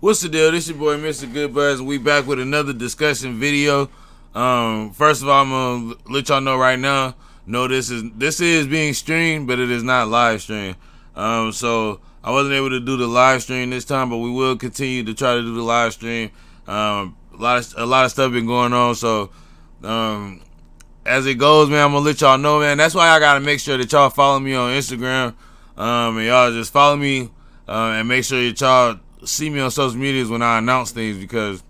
What's the deal? This your boy, Mr. GoodBuds, and we back with another discussion video. First of all, I'm gonna let y'all know right now. No, this is being streamed, but it is not live stream. So I wasn't able to do the live stream this time, but we will continue to try to do the live stream. A lot of stuff been going on, so as it goes, man, I'm gonna let y'all know, man. That's why I gotta make sure that y'all follow me on Instagram, and y'all just follow me, and make sure that y'all see me on social medias when I announce things, because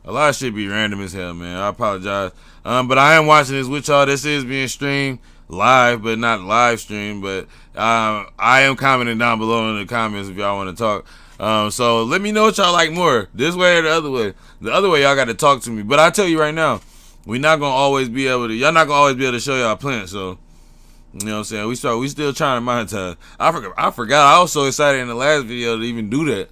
a lot of shit be random as hell, man. I apologize. But I am watching this with y'all. This is being streamed live, but not live stream. But I am commenting down below in the comments if y'all want to talk. So let me know what y'all like more, this way or the other way. The other way, y'all got to talk to me. But I tell you right now, we're not gonna always be able to. Y'all not gonna always be able to show y'all plants. So you know what I'm saying? We still trying to monetize. I forgot. I was so excited in the last video to even do that.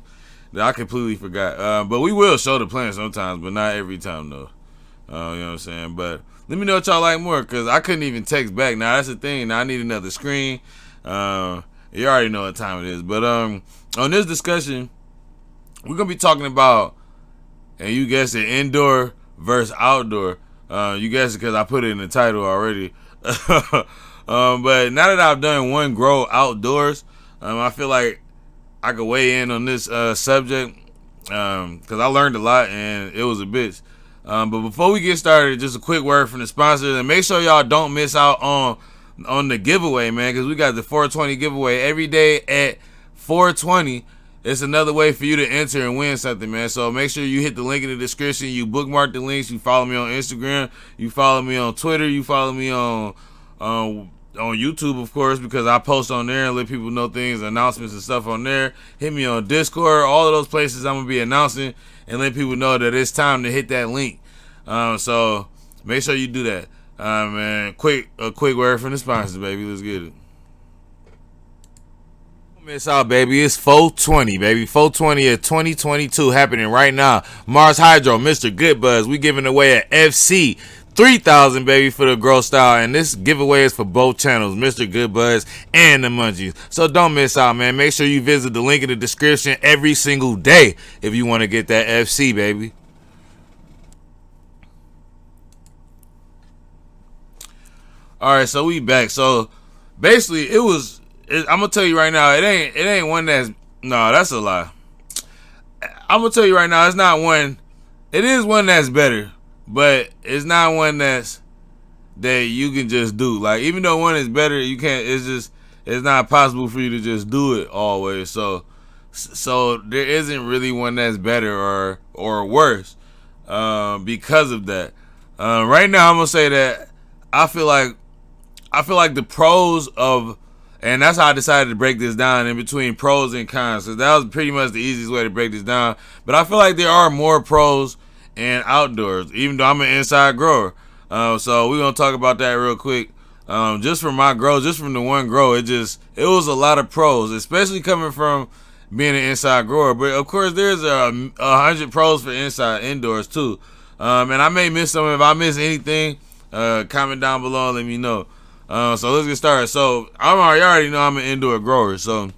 I completely forgot. But we will show the plants sometimes, but not every time, though. You know what I'm saying? But let me know what y'all like more, because I couldn't even text back. Now, that's the thing. Now, I need another screen. You already know what time it is. But on this discussion, we're going to be talking about, and you guessed it, indoor versus outdoor. You guessed it because I put it in the title already. But now that I've done one grow outdoors, I feel like I could weigh in on this subject, because I learned a lot and it was a bitch. But before we get started, just a quick word from the sponsors, and make sure y'all don't miss out on the giveaway, man, because we got the 420 giveaway every day at 420. It's another way for you to enter and win something, man. So make sure you hit the link in the description, you bookmark the links, you follow me on Instagram, you follow me on Twitter, you follow me on YouTube, of course, because I post on there and let people know things, announcements and stuff on there. Hit me on Discord, all of those places I'm gonna be announcing and let people know that it's time to hit that link. So make sure you do that. Man, a quick word from the sponsors, baby. Let's get it. Don't miss out, baby. It's 420, baby. 420 of 2022 happening right now. Mars Hydro, Mr. GoodBuds. We giving away an FC 3,000, baby, for the growth style, and this giveaway is for both channels, Mr. GoodBuds and the Munchies. So don't miss out, man. Make sure you visit the link in the description every single day if you want to get that FC, baby. All right, so we back. So basically, I'm gonna tell you right now, it ain't one that's, no, that's a lie. I'm gonna tell you right now, it's not one. It is one that's better, but it's not one that you can just do. Like, even though one is better, you can't. It's not possible for you to just do it always. So there isn't really one that's better or worse because of that. Right now, I'm gonna say that I feel like the pros of, and that's how I decided to break this down in between pros and cons. So that was pretty much the easiest way to break this down. But I feel like there are more pros and outdoors, even though I'm an inside grower. So we're gonna talk about that real quick. Just from my grow, just from the one grow, it was a lot of pros, especially coming from being an inside grower. But of course, there's 100 pros for indoors too. And I may miss some. If I miss anything, comment down below and let me know. So let's get started. So you already know I'm an indoor grower, so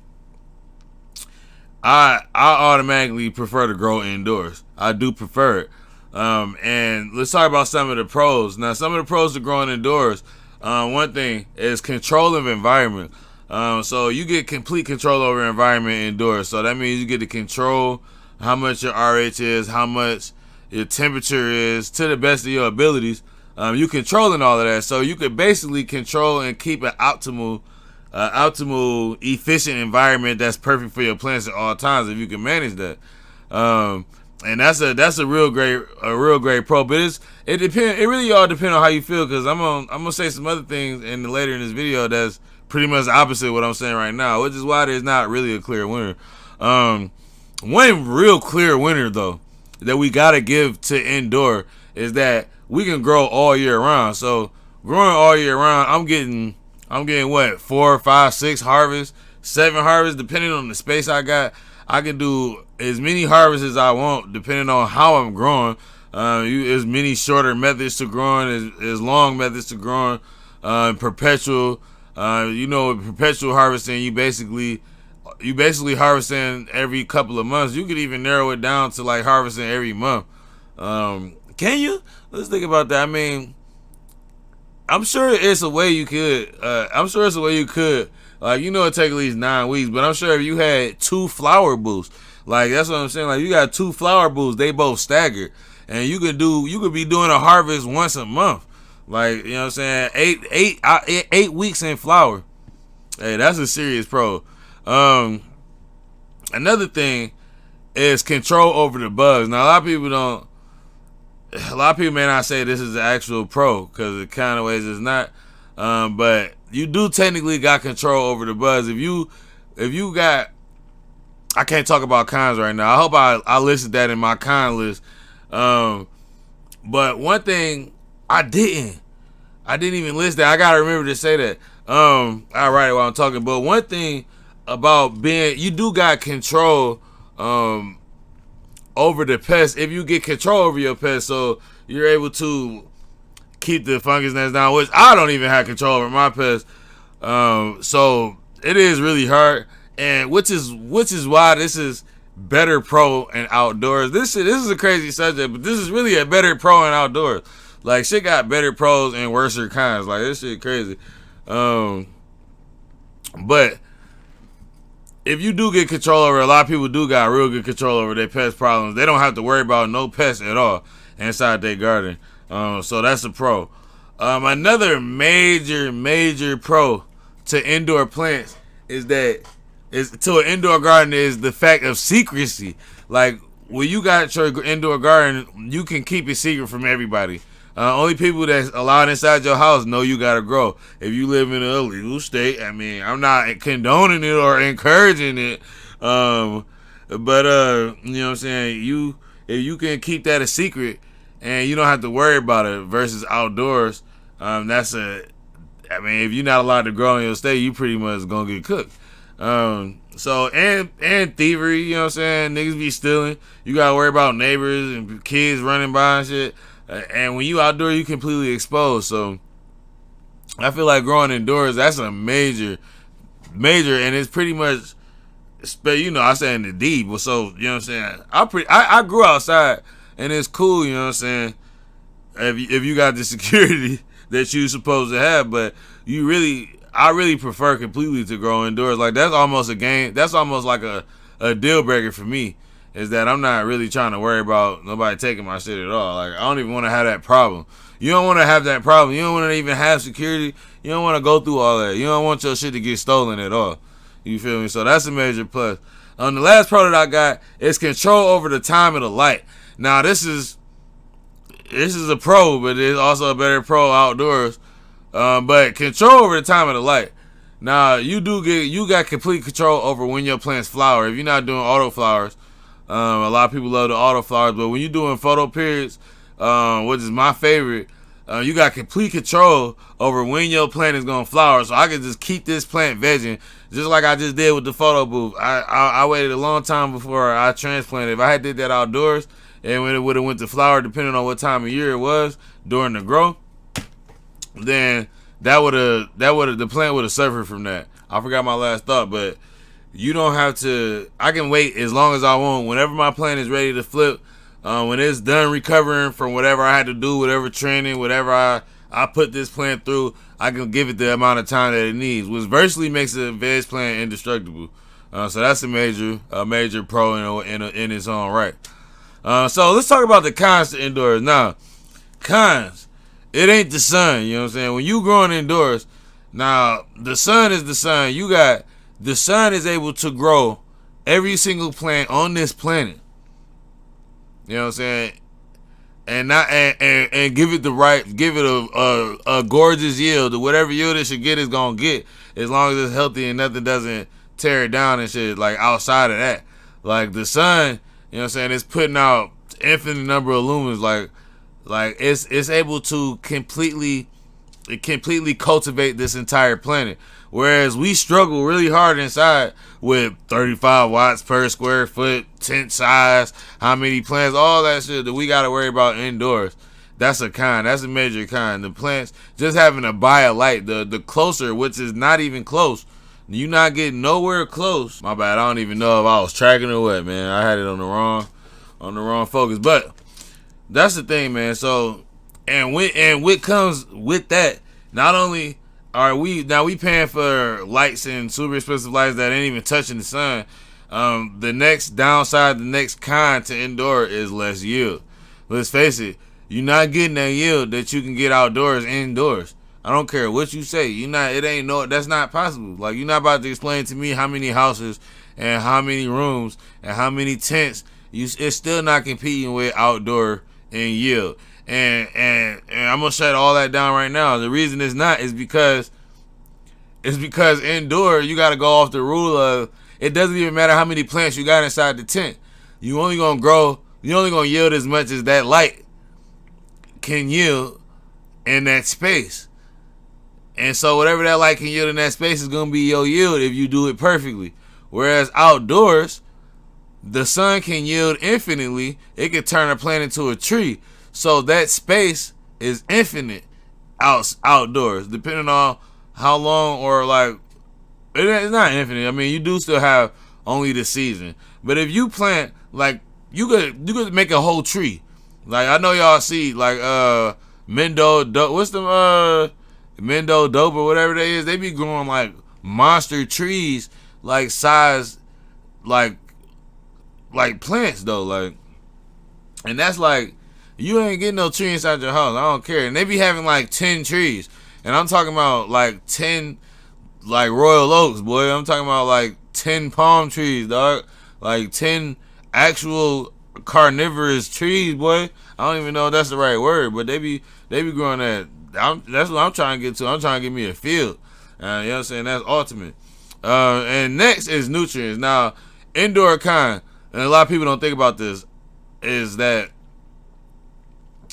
I automatically prefer to grow indoors. I do prefer it. And let's talk about some of the pros. Now, some of the pros to growing indoors, one thing is control of environment. So you get complete control over environment indoors. So that means you get to control how much your RH is, how much your temperature is, to the best of your abilities. You controlling all of that. So you could basically control and keep an optimal, efficient environment that's perfect for your plants at all times if you can manage that. And that's a real great pro. But it really all depends on how you feel, because I'm gonna say some other things later in this video that's pretty much the opposite of what I'm saying right now, which is why there's not really a clear winner. One real clear winner though that we gotta give to indoor is that we can grow all year round. So growing all year round, I'm getting what, 4, 5, 6 harvests, 7 harvests, depending on the space I got. I can do as many harvests as I want, depending on how I'm growing. As many shorter methods to growing, as long methods to growing. Perpetual, perpetual harvesting, you basically you basically harvesting every couple of months. You could even narrow it down to like harvesting every month. Can you? Let's think about that. I mean, I'm sure it's a way you could. Like, you know, it take at least 9 weeks, but I'm sure if you had 2 flower booths, like, that's what I'm saying. Like, you got 2 flower booths, they both staggered, and you could be doing a harvest once a month. Like, you know what I'm saying? 8 weeks in flower. Hey, that's a serious pro. Another thing is control over the bugs. Now, a lot of people may not say this is the actual pro, because it kind of ways it's not. But you do technically got control over the bugs. If you got, I can't talk about cons right now. I hope I listed that in my con list. But one thing I didn't even list that. I gotta remember to say that. I write it while I'm talking. But one thing about you do got control over the pest. If you get control over your pest, so you're able to keep the fungus nest down, which I don't even have control over my pest. So it is really hard, and which is why this is better pro and outdoors. This is a crazy subject, but this is really a better pro and outdoors. Like, shit got better pros and worser cons. Like, this shit crazy. But if you do get control over, a lot of people do got real good control over their pest problems. They don't have to worry about no pests at all inside their garden. So that's a pro. Another major pro to indoor plants is to an indoor garden is the fact of secrecy. Like, when you got your indoor garden, you can keep it secret from everybody. Only people that's allowed inside your house know you gotta grow. If you live in an illegal state, I mean, I'm not condoning it or encouraging it. But you know what I'm saying? If you can keep that a secret and you don't have to worry about it versus outdoors, I mean, if you're not allowed to grow in your state, you pretty much gonna get cooked. So and thievery, you know what I'm saying? Niggas be stealing. You gotta worry about neighbors and kids running by and shit. And when you outdoor, you completely exposed. So I feel like growing indoors, that's a major, and it's pretty much, you know, I say in the deep. So, you know what I'm saying? I grew outside, and it's cool, you know what I'm saying? If you got the security that you supposed to have, but I really prefer completely to grow indoors. Like, that's almost a game. That's almost like a deal breaker for me. Is that I'm not really trying to worry about nobody taking my shit at all. Like, I don't even want to have that problem. You don't want to have that problem. You don't want to even have security. You don't want to go through all that. You don't want your shit to get stolen at all. You feel me? So that's a major plus. The last pro that I got is control over the time of the light. Now, this is a pro, but it's also a better pro outdoors. But control over the time of the light. Now, you got complete control over when your plants flower. If you're not doing auto flowers, a lot of people love the auto flowers, but when you're doing photo periods, which is my favorite, you got complete control over when your plant is gonna flower. So I can just keep this plant vegging, just like I just did with the photo booth. I waited a long time before I transplanted. If I had did that outdoors, and when it would have went to flower, depending on what time of year it was during the grow, then the plant would have suffered from that. I forgot my last thought, but you don't have to. I can wait as long as I want. Whenever my plant is ready to flip, when it's done recovering from whatever I had to do, whatever training, whatever I put this plant through, I can give it the amount of time that it needs, which virtually makes a veg plant indestructible. So that's a major pro in its own right. So let's talk about the cons to indoors. Now, cons. It ain't the sun. You know what I'm saying? When you growing indoors, now the sun is the sun. The sun is able to grow every single plant on this planet. You know what I'm saying? And give it a gorgeous yield. Whatever yield it should get is gonna get, as long as it's healthy and nothing doesn't tear it down and shit. Like, outside of that, like the sun, you know what I'm saying, it's putting out infinite number of lumens. Like it's able to completely cultivate this entire planet. Whereas we struggle really hard inside with 35 watts per square foot, tent size, how many plants, all that shit that we got to worry about indoors. That's a con. That's a major con. The plants, just having to buy a light, the closer, which is not even close, You not getting nowhere close. My bad. I don't even know if I was tracking or what, man. I had it on the wrong focus. But that's the thing, man. So and what comes with that, not only are we paying for lights and super expensive lights that ain't even touching the sun. The next downside, the next con to indoor is less yield. Let's face it, you're not getting that yield that you can get outdoors indoors. I don't care what you say. That's not possible. Like, you're not about to explain to me how many houses and how many rooms and how many tents. It's still not competing with outdoor in yield. And I'm gonna shut all that down right now. The reason it's not is because indoor you gotta go off the rule of it doesn't even matter how many plants you got inside the tent. You only gonna yield as much as that light can yield in that space. And so whatever that light can yield in that space is gonna be your yield if you do it perfectly. Whereas outdoors, the sun can yield infinitely. It can turn a plant into a tree. So that space is infinite outdoors, depending on how long, or like, it's not infinite. I mean, you do still have only the season. But if you plant, like, you could make a whole tree. Like, I know y'all see, like, Mendo dope or whatever they is. They be growing like monster trees, like size, like plants though. Like, and that's like, you ain't getting no tree inside your house. I don't care. And they be having like 10 trees. And I'm talking about like 10 like Royal Oaks, boy. I'm talking about like 10 palm trees, dog. Like 10 actual carnivorous trees, boy. I don't even know if that's the right word, but they be growing that. That's what I'm trying to get to. I'm trying to get me a field. You know what I'm saying? That's ultimate. And next is nutrients. Now, indoor kind, and a lot of people don't think about this, is that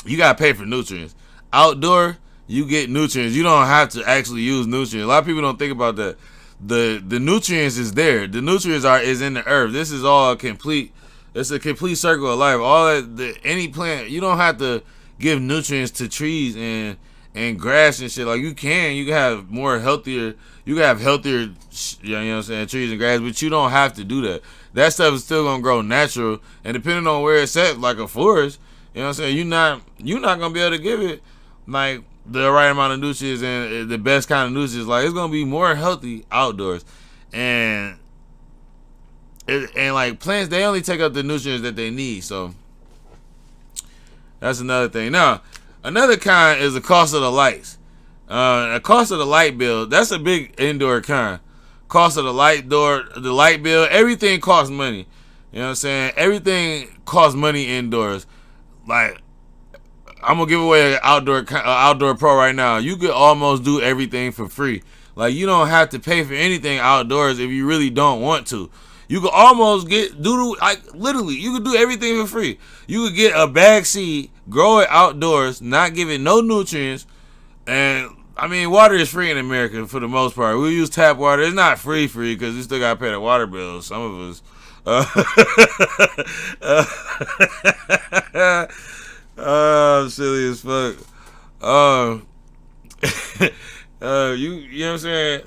you gotta pay for nutrients. Outdoor, you get nutrients. You don't have to actually use nutrients. A lot of people don't think about that. The nutrients is there. The nutrients is in the earth. This is all complete. It's a complete circle of life. All that, any plant, you don't have to give nutrients to trees and grass and shit. Like, you can have healthier, you can have healthier, you know what I'm saying, trees and grass, but you don't have to do that. That stuff is still gonna grow natural, and depending on where it's at, like a forest, you know what I'm saying, you're not gonna be able to give it like the right amount of nutrients and the best kind of nutrients. Like, it's gonna be more healthy outdoors, and like plants, they only take up the nutrients that they need. So that's another thing. Now, another kind is the cost of the lights. The cost of the light bill, that's a big indoor kind. Cost of the light bill, everything costs money. You know what I'm saying? Everything costs money indoors. Like, I'm gonna give away an outdoor pro right now. You could almost do everything for free. Like, you don't have to pay for anything outdoors if you really don't want to. You could almost literally, you could do everything for free. You could get a bag seed, grow it outdoors, not give it no nutrients, and I mean, water is free in America for the most part. We use tap water. It's not free because we still gotta pay the water bills. Some of us. Silly as fuck. You know what I'm saying?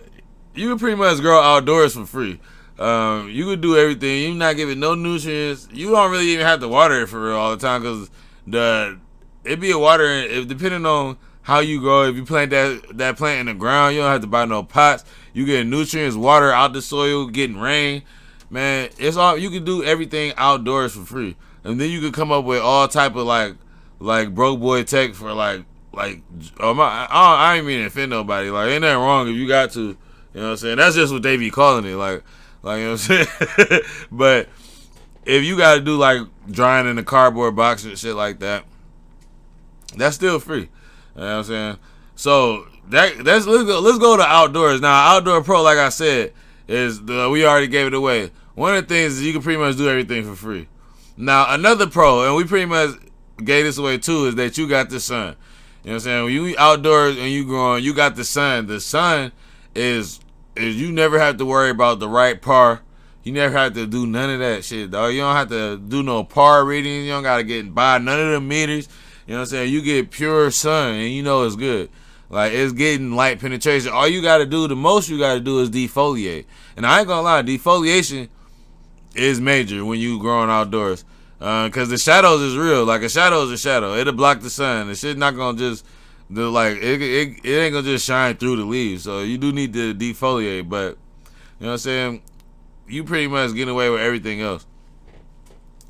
You can pretty much grow outdoors for free. You could do everything. You're not giving no nutrients. You don't really even have to water it for real all the time, because it be a water, if depending on how you grow. If you plant that plant in the ground, you don't have to buy no pots. You get nutrients, water out the soil, getting rain. Man, it's all, you can do everything outdoors for free. And then you could come up with all type of like broke boy tech for I ain't mean to offend nobody. Like, ain't nothing wrong if you got to. You know what I'm saying? That's just what they be calling it. Like you know what I'm saying? But if you got to do like drying in a cardboard box and shit like that, that's still free. You know what I'm saying? So let's go to outdoors. Now, Outdoor Pro, like I said, is we already gave it away. One of the things is you can pretty much do everything for free. Now, another pro, and we pretty much gave this away too, is that you got the sun. You know what I'm saying? When you outdoors and you growing, you got the sun. The sun is you never have to worry about the right par. You never have to do none of that shit, dog. You don't have to do no par readings. You don't got to buy none of the meters. You know what I'm saying? You get pure sun and you know it's good. Like, it's getting light penetration. All you got to do, the most you got to do is defoliate. And I ain't gonna lie, defoliation is major when you growing outdoors. Because the shadows is real. Like, a shadow is a shadow. It'll block the sun. The shit not gonna just, it ain't gonna just shine through the leaves. So you do need to defoliate. But, you know what I'm saying? You pretty much getting away with everything else.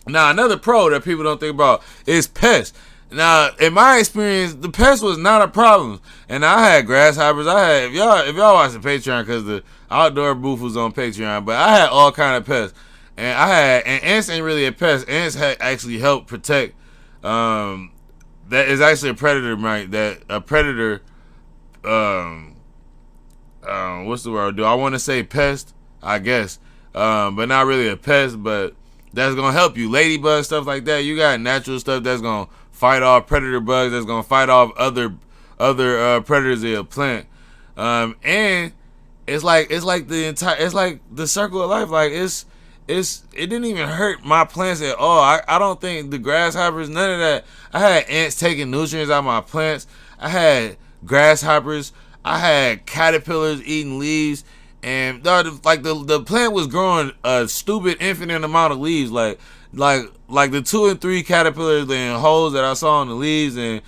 Now, another pro that people don't think about is pests. Now, in my experience, the pest was not a problem. And I had grasshoppers. If y'all watch the Patreon, because the outdoor booth was on Patreon, but I had all kind of pests. And ants ain't really a pest. Ants actually help protect. That is actually a predator, right? What's the word? Do I want to say pest? I guess. But not really a pest, but that's gonna help you. Ladybugs, stuff like that. You got natural stuff that's gonna fight off predator bugs. That's gonna fight off other predators in a plant. And it's like the circle of life. Like, it didn't even hurt my plants at all. I don't think the grasshoppers, none of that. I had ants taking nutrients out of my plants. I had grasshoppers. I had caterpillars eating leaves. And the plant was growing a stupid infinite amount of leaves. Like the 2 and 3 caterpillars and holes that I saw on the leaves and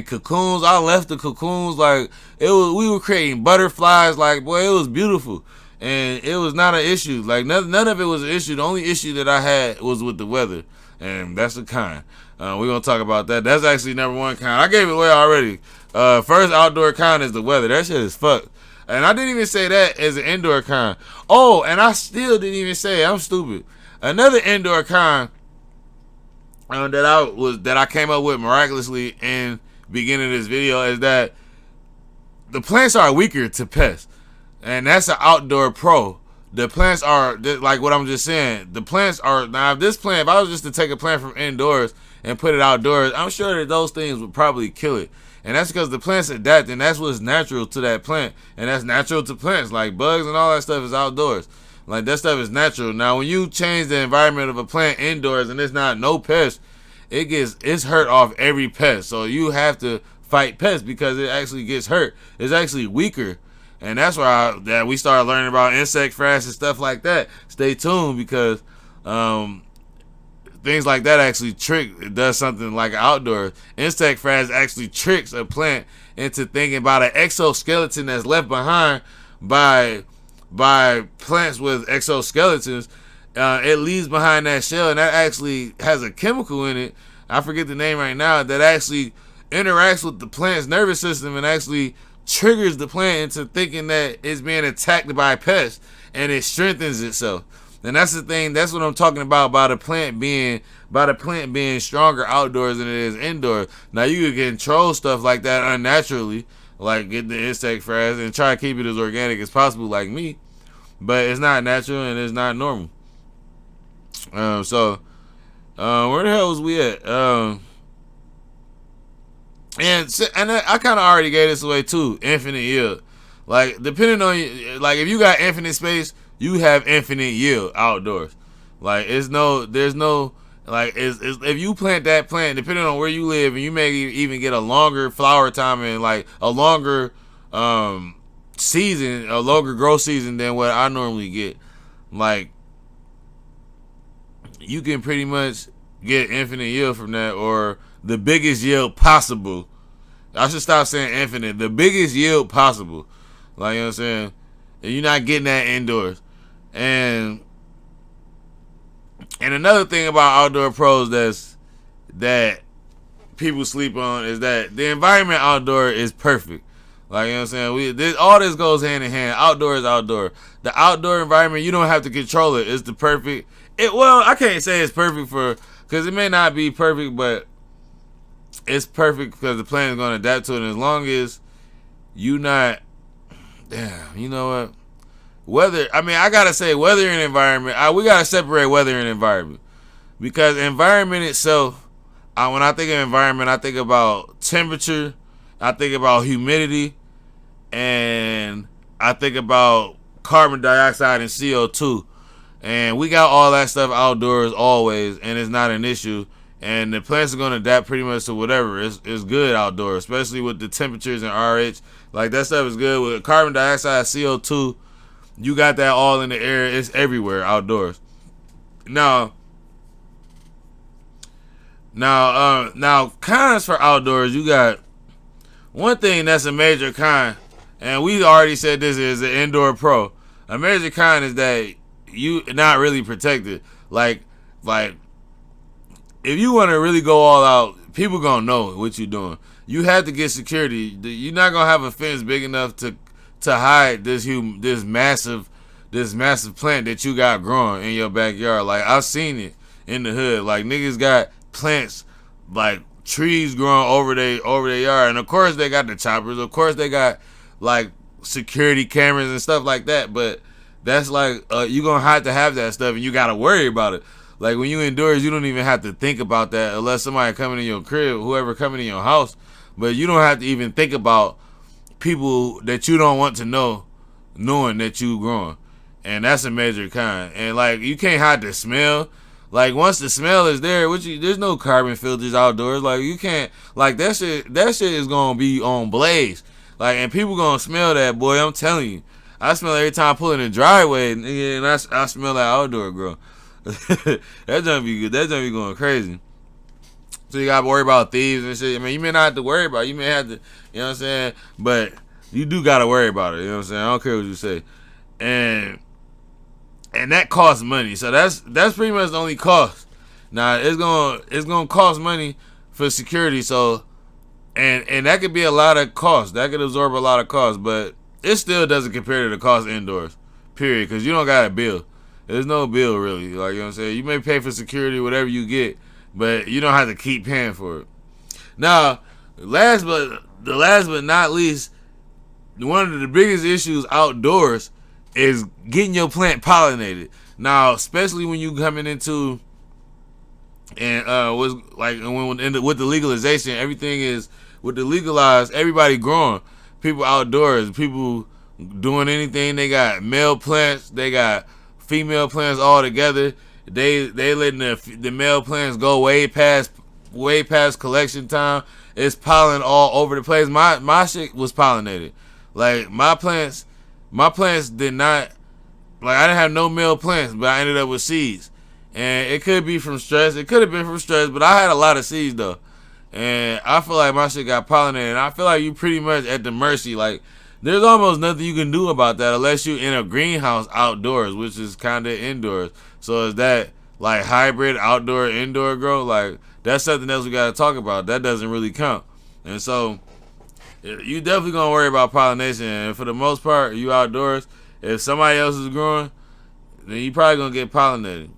cocoons. I left the cocoons. Like, we were creating butterflies. Like, boy, it was beautiful. And it was not an issue. Like, none of it was an issue. The only issue that I had was with the weather. And that's a con. We're going to talk about that. That's actually number one con. I gave it away already. First outdoor con is the weather. That shit is fucked. And I didn't even say that as an indoor con. Oh, and I still didn't even say it. I'm stupid. Another indoor con that I came up with miraculously in the beginning of this video is that the plants are weaker to pests. And that's an outdoor pro. The plants are, like what I'm just saying, the plants are, now if I was just to take a plant from indoors and put it outdoors, I'm sure that those things would probably kill it. And that's because the plants adapt, and that's what's natural to that plant. And that's natural to plants. Like, bugs and all that stuff is outdoors. Like, that stuff is natural. Now, when you change the environment of a plant indoors and it's not no pest, it's hurt off every pest. So you have to fight pests because it actually gets hurt. It's actually weaker. And that's why that we started learning about insect frass and stuff like that. Stay tuned, because things like that actually it does something like outdoors. Insect frass actually tricks a plant into thinking about an exoskeleton that's left behind by plants with exoskeletons. It leaves behind that shell, and that actually has a chemical in it. I forget the name right now, that actually interacts with the plant's nervous system and actually triggers the plant into thinking that it's being attacked by pests, and it strengthens itself. And that's the thing. That's what I'm talking about the plant being stronger outdoors than it is indoors. Now, you can control stuff like that unnaturally, like get the insect frass and try to keep it as organic as possible, like me. But it's not natural and it's not normal. Where the hell was we at? And I kind of already gave this away too. Infinite yield. Like, depending on, like, if you got infinite space, you have infinite yield outdoors. Like, there's no, like, if you plant that plant, depending on where you live, and you may even get a longer flower time and like a longer season, a longer growth season than what I normally get. Like, you can pretty much get infinite yield from that, or the biggest yield possible. I should stop saying infinite. The biggest yield possible. Like, you know what I'm saying? And you're not getting that indoors. And another thing about outdoor pros that people sleep on is that the environment outdoor is perfect. Like, you know what I'm saying? All this goes hand in hand. Outdoor is outdoor. The outdoor environment, you don't have to control it. It's the perfect. Well, I can't say it's perfect because it may not be perfect, but it's perfect because the plant is going to adapt to it. And as long as you not, damn, you know what? Weather, I mean, I got to say weather and environment. We got to separate weather and environment, because environment itself, when I think of environment, I think about temperature, I think about humidity, and I think about carbon dioxide and CO2. And we got all that stuff outdoors always, and it's not an issue. And the plants are going to adapt pretty much to whatever. It's good outdoors, especially with the temperatures and RH Like that stuff is good with carbon dioxide, CO2. You got that all in the air. It's everywhere outdoors. Now, cons for outdoors. You got one thing that's a major con, and we already said this is an indoor pro. A major con is that you not really protected. Like if you want to really go all out, people gonna know what you're doing. You have to get security. You're not gonna have a fence big enough to hide this massive plant that you got growing in your backyard. Like I've seen it in the hood. Like niggas got plants, like trees growing over their yard, and of course they got the choppers. Of course they got like security cameras and stuff like that. But that's like you gonna have to have that stuff, and you gotta worry about it. Like when you indoors, you don't even have to think about that unless somebody coming in your crib, whoever coming in your house. But you don't have to even think about people that you don't want to know knowing that you growing. And that's a major con. And like you can't hide the smell. Like once the smell is there, there's no carbon filters outdoors. Like you can't, like that shit is gonna be on blaze. Like, and people gonna smell that, boy. I'm telling you. I smell it every time I pull in the driveway, and I smell that outdoor grow. That junk be good. That junk be going crazy. So you gotta worry about thieves and shit. I mean, you may not have to worry about it. You may have to, you know what I'm saying? But you do gotta worry about it. You know what I'm saying? I don't care what you say. And that costs money. So that's pretty much the only cost. Now it's gonna cost money for security. So and that could be a lot of cost. That could absorb a lot of cost, but it still doesn't compare to the cost indoors. Period. Because you don't got a bill. There's no bill really. Like, you know what I'm saying? You may pay for security, whatever you get, but you don't have to keep paying for it. Now, last but not least, one of the biggest issues outdoors is getting your plant pollinated. Now, especially when you coming into and was like with the legalization, everything is with the legalized. Everybody growing, people outdoors, people doing anything. They got male plants, they got female plants all together. They letting the male plants go way past collection time. It's pollen all over the place. My shit was pollinated. Like my plants did not, like I didn't have no male plants, but I ended up with seeds. And it could be from stress. It could have been from stress, but I had a lot of seeds though. And I feel like my shit got pollinated. And I feel like you pretty much at the mercy. Like there's almost nothing you can do about that unless you in a greenhouse outdoors, which is kind of indoors. So is that like hybrid outdoor indoor grow? Like that's something else we got to talk about. That doesn't really count. And so you definitely gonna worry about pollination. And for the most part, you outdoors. If somebody else is growing, then you probably gonna get pollinated.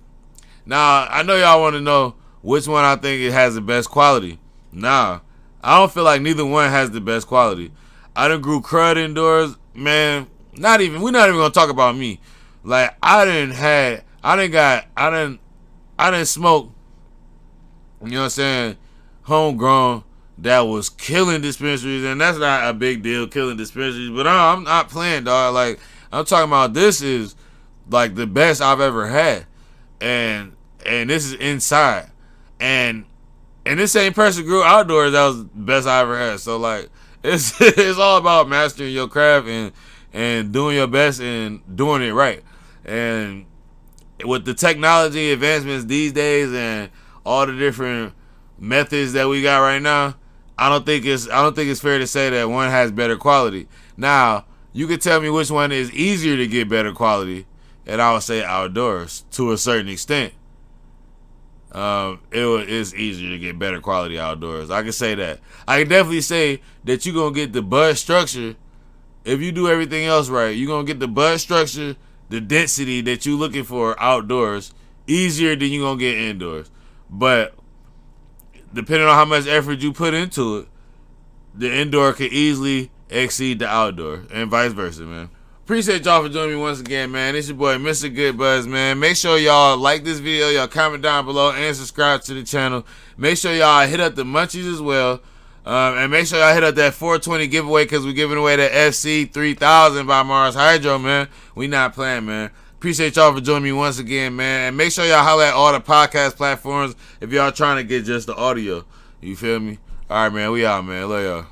Now I know y'all want to know which one I think it has the best quality. Nah, I don't feel like neither one has the best quality. I done grew crud indoors, man. We're not even gonna talk about me. Like I done smoke, you know what I'm saying, homegrown that was killing dispensaries, and that's not a big deal, killing dispensaries, but I'm not playing, dog. Like I'm talking about, this is like the best I've ever had. And this is inside. And this same person grew outdoors, that was the best I ever had. So like it's all about mastering your craft and doing your best and doing it right. And with the technology advancements these days and all the different methods that we got right now, I don't think it's fair to say that one has better quality. Now, you could tell me which one is easier to get better quality, and I would say outdoors to a certain extent. It's easier to get better quality outdoors. I can say that. I can definitely say that you're going to get the bud structure. If you do everything else right, you're going to get the bud structure, the density that you're looking for outdoors, easier than you're going to get indoors. But depending on how much effort you put into it, the indoor could easily exceed the outdoor and vice versa, man. Appreciate y'all for joining me once again, man. It's your boy, Mr. GoodBuds, man. Make sure y'all like this video, y'all comment down below, and subscribe to the channel. Make sure y'all hit up the Munchies as well. And make sure y'all hit up that 420 giveaway, because we're giving away the FC 3000 by Mars Hydro, man. We not playing, man. Appreciate y'all for joining me once again, man. And make sure y'all holler at all the podcast platforms if y'all trying to get just the audio. You feel me? All right, man. We out, man. Love y'all.